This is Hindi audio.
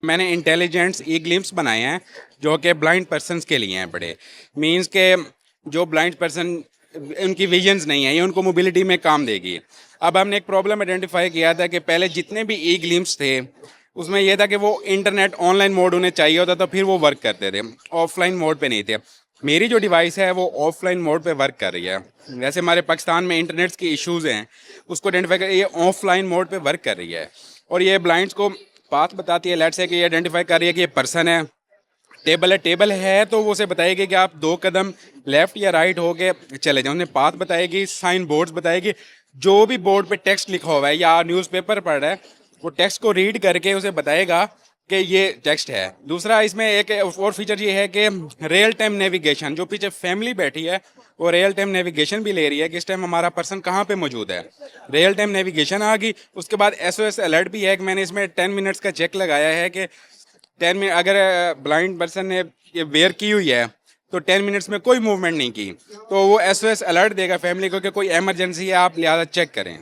मैंने इंटेलिजेंट्स ई ग्लिम्स बनाए हैं जो कि ब्लाइंड पर्सनस के लिए हैं बड़े। मींस के जो ब्लाइंड पर्सन उनकी विजन्स नहीं है, ये उनको मोबिलिटी में काम देगी। अब हमने एक प्रॉब्लम आइडेंटिफाई किया था कि पहले जितने भी ई ग्लिम्स थे उसमें यह था कि वो इंटरनेट ऑनलाइन मोड उन्हें चाहिए होता था, फिर वो वर्क करते थे, ऑफलाइन मोड पे नहीं थे। मेरी जो डिवाइस है वो ऑफलाइन मोड पे वर्क कर रही है। वैसे हमारे पाकिस्तान में इंटरनेट की इश्यूज़ हैं, उसको आइडेंटिफाई कर ये ऑफलाइन मोड पे वर्क कर रही है। और ये ब्लाइंड्स को पाथ बताती है, लेट्स से कि ये आइडेंटिफाई कर रही है कि ये पर्सन है, टेबल है तो वो उसे बताएगी कि आप 2 कदम लेफ्ट या राइट हो के चले जाओ। उन्हें पाथ बताएगी, साइन बोर्ड्स बताएगी, जो भी बोर्ड पे टेक्स्ट लिखा हुआ है या न्यूज़पेपर पढ़ रहा है वो टेक्स्ट को रीड करके उसे बताएगा कि ये टेक्स्ट है। दूसरा इसमें एक और फीचर ये है कि रियल टाइम नेविगेशन, जो पीछे फैमिली बैठी है वो रियल टाइम नेविगेशन भी ले रही है कि इस टाइम हमारा पर्सन कहाँ पे मौजूद है। रियल टाइम नेविगेशन आ गई। उसके बाद एसओएस अलर्ट भी है कि मैंने इसमें 10 मिनट्स का चेक लगाया है कि 10 मिनट अगर ब्लाइंड पर्सन ने ये वेयर की हुई है तो 10 मिनट्स में कोई मूवमेंट नहीं की तो वो एसओएस अलर्ट देगा फैमिली को कि कोई इमरजेंसी है, आप लिहाजा चेक करें।